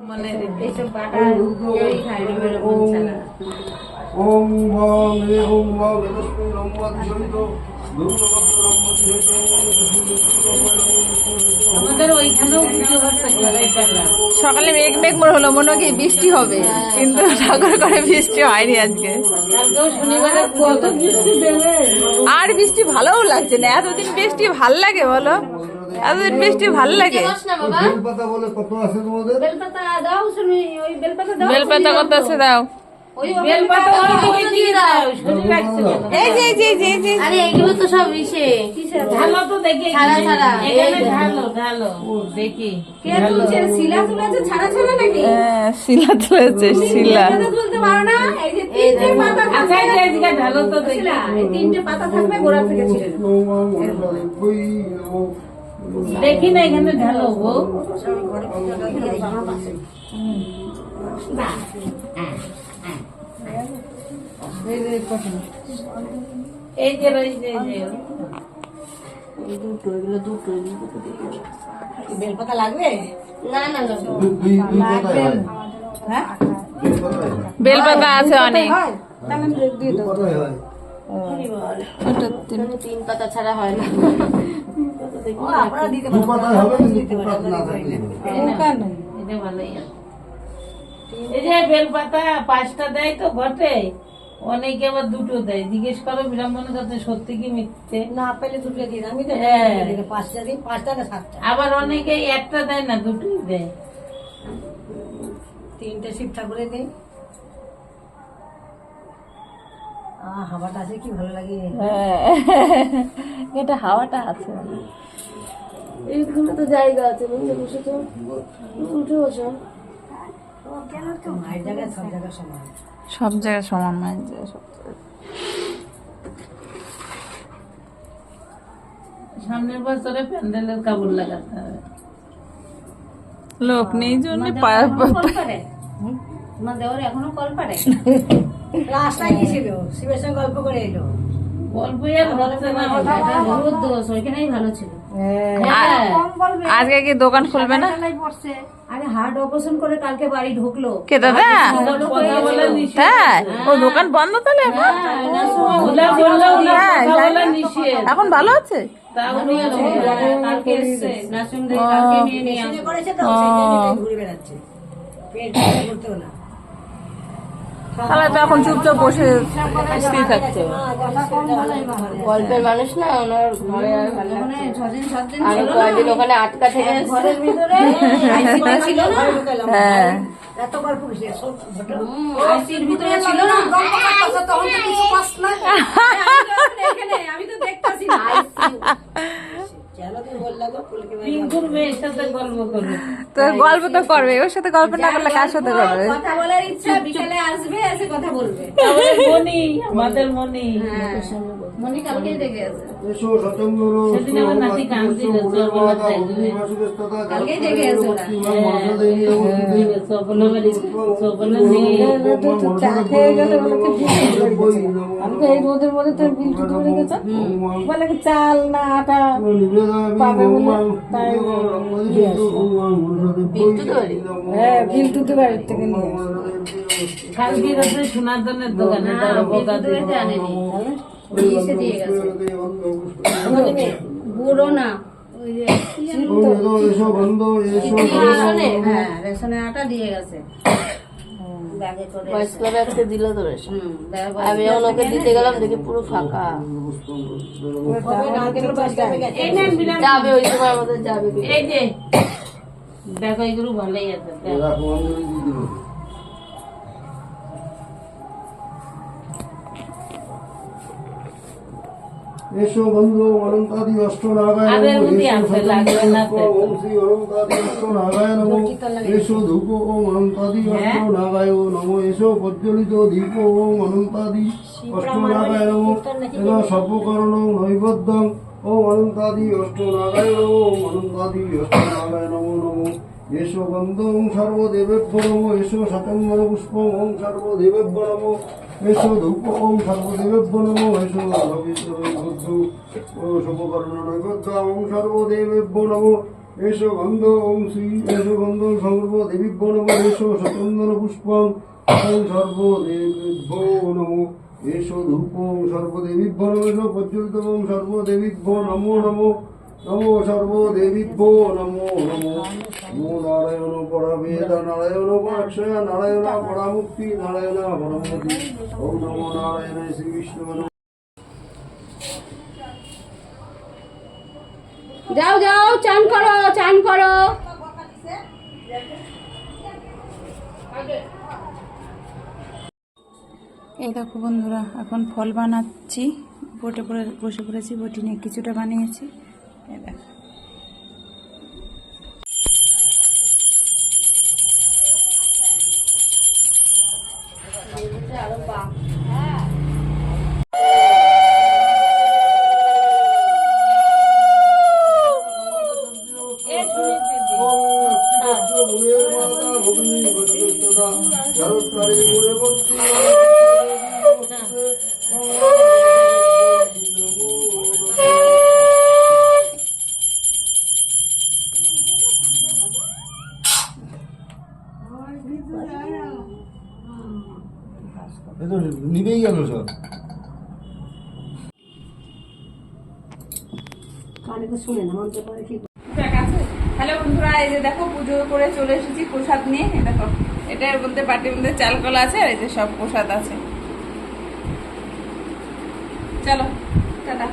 মানে এইসব বাটা এই খাই মন ছাড়া। ওম ভং রে ওম ভং তস্मै ব্রহ্মাদিসহিত আমাদের ওইখানেও পুজো হচ্ছে সকালে মেঘ মেঘ মনে হলো, মনে হয় কি বৃষ্টি হবে, কিন্তু ঠাকুর করে বৃষ্টি হয়নি আজকে। কালকেও শনিবারে কত বৃষ্টি দেবে। আর বৃষ্টি ভালোও লাগছে না, এতদিন বৃষ্টি ভাল লাগে বলো, এতদিন বৃষ্টি ভাল লাগে। বেলপাতা বলে কত আছে তোমাদের? বেলপাতা দাও, শুনি ওই বেলপাতা দাও। বেলপাতা কত আছে দাও? ওই বেলপাতা ওই দিয়ে দাও, শরীর রাখছে কেন? এই যে এই যে এই যে এই যে আরে এগুলো তো সব ইসে ঢালো তো দেখি, ছাড়া ছাড়া এখানে ঢালো ঢালো দেখি কে তুলছে, শিলা তুলেছে ছাড়া ছাড়া নাকি? হ্যাঁ, শিলা তুলেছে, শিলা। এটা তুলতে পারো না? এই যে তিনটে পাতা থাকবে, আচ্ছা এইদিকে ঢালো তো দেখি, এই তিনটে পাতা থাকবে গোড়া থেকে ছিঁড়ে দাও। দেখি না এখানে ঢালো গো। এই যে বেলপাতা লাগবে না? না লাগবে। হ্যাঁ বেলপাতা আছে অনেক। তিন পাতা ছাড়া হয় না। আপনারা দিতে এই যে বেলপাতা 5টা দেয় তো ঘটে, অনেকে আবার 2টো দেয়। জিজ্ঞেস করো ব্রাহ্মণের কাছে সত্যি কি মিথ্যে। না পেলে 2টো দিন, আমি তো 5টা দিন, 5টা না 7টা। আবার অনেকে 1টা দেয় না, 2টোই দেয়। 3টে শিব ঠাকুরে দেয়। হাওয়াটা আছে কি ভালো লাগে। এটা হাওয়াটা আছে। এইখানে তো জায়গা আছে, বুঝতে বসেছ, উঠে বসো। মায়ের জায়গায় সব জায়গায় সমান, সব জায়গায় সমান মায়ের জায়গায় সব জায়গায়। সামনের বছরে প্যান্ডেলের কাপড় লাগাতে হবে। লোক নেই জন্য তোমার দেওয়ার এখনো কল পারে। রাস্তায় গেছিল, শিবের সঙ্গে গল্প করে এলো। গল্পই আর হচ্ছে না, বহুত দোষ, ওইখানেই ভালো ছিল। আজকে কি দোকান খুলবে না? আরে হার্ট অপারেশন করে কালকে বাড়ি ঢুকলো। কে দাদা? হ্যাঁ, ও দোকান বন্ধ তাহলে এখন? এখন ভালো আছে? কালকে এসছে নাসুমদের, কালকে নিয়ে নিয়ে ঘুরে বেড়াচ্ছে, পেট করতে না। তাহলে তো এখন চুপচাপ বসে স্থির থাকছে। গল্পের মানুষ না, ওনার ঘরে আর কয়েকদিন ওখানে আটকা থেকে ঘরের ভিতরে ছিল না। হ্যাঁ, এত গল্প আইসির ভিতরে ছিল না, তখন তো কিছু পাস না। আমি তো দেখতাছি না। তো গল্প তো করবে, ওর সাথে গল্প না করলে কার সাথে করবে? কথা বলার ইচ্ছা, বিকালে আসবে, এসে কথা বলবে। মনি, আমাদের মনি, মনি কালকেই দেখে আছে। সেদিন আমার নাতি কাঁদছিল, কালকেই দেখে আছে ওরা। চা খেয়ে গেলে আমাকে এই রোদের মধ্যে তোর বিলটু ধরে গেছে, বলে কি চাল না আটা পাবে বলে, তাই হ্যাঁ বিলটু তো বাড়ির থেকে নিয়ে কালকে রাত্রে সোনার দোকানে বুড়ো না, রেশনে আটা দিয়ে গেছে। আমি এখন ওকে দিতে গেলাম, দেখি পুরো ফাঁকা। যাবে ওই সময় আমাদের যাবে। এই যে দেখো এগুলো ভালোই আছে। এসো বন্ধু অনন্তাদি অষ্ট নাগায় ওম শ্রী অনন্তাদি অষ্ট নাগায় নমো। এসো ধূপ ওম অনন্তাদি অষ্ট নাগায় নমো। এসো প্রজ্বলিত দীপ ওম অনন্তাদি অষ্ট নাগায় নমো। এসো সর্বকরণ নৈবেদ্যং ওম অনন্তাদি অষ্ট নাগায় নমো। ওম অনন্তাদি অষ্ট নাগায় নমো নমো। এসো গন্ধং সর্বদেবেভ্যো নমো। এসো শতম্বর পুষ্পং ওম সর্বদেবেভ্যো নমো। এসো ধূপ ওম সর্বদেবেভ্যো নমো। এসো পবিত্র শুভকর্ণ নৈবেদ্য ওম সর্বদেবেভ্যো নমো। এসো গন্ধ ওম শ্রী এসো গন্ধ সর্বদেবীভ্যো নমঃ এসো সচন্দন পুষ্পং সর্বদেবীভ্যো নমঃ এসো ধূপং সর্বদেবীভ্যো নমঃ এসো প্রজ্বলিতং সর্বদেবীভ্যো নমো নমো নমো সর্বদেবীভ্যো নমো নমো নমো নারায়ণ পরবেদ নারায়ণ পরাক্ষয় নারায়ণ পরামুক্তি নারায়ণ পরমতি ওম নমো নারায়ণ শ্রী বিষ্ণু যাও যাও চান করো চান করো। এই দেখো বন্ধুরা, এখন ফল বানাচ্ছি। বসে পড়েছি, বটি নিয়ে কিছুটা বানিয়েছি। এই দেখো, নিবেই গেল সব। হ্যালো বন্ধুরা, এই যে দেখো পুজো করে চলে এসেছি প্রসাদ নিয়ে। এই দেখো, এটার মধ্যে বাটির মধ্যে চাল কলা আছে, আর এই যে সব প্রসাদ আছে। চলো টাটা।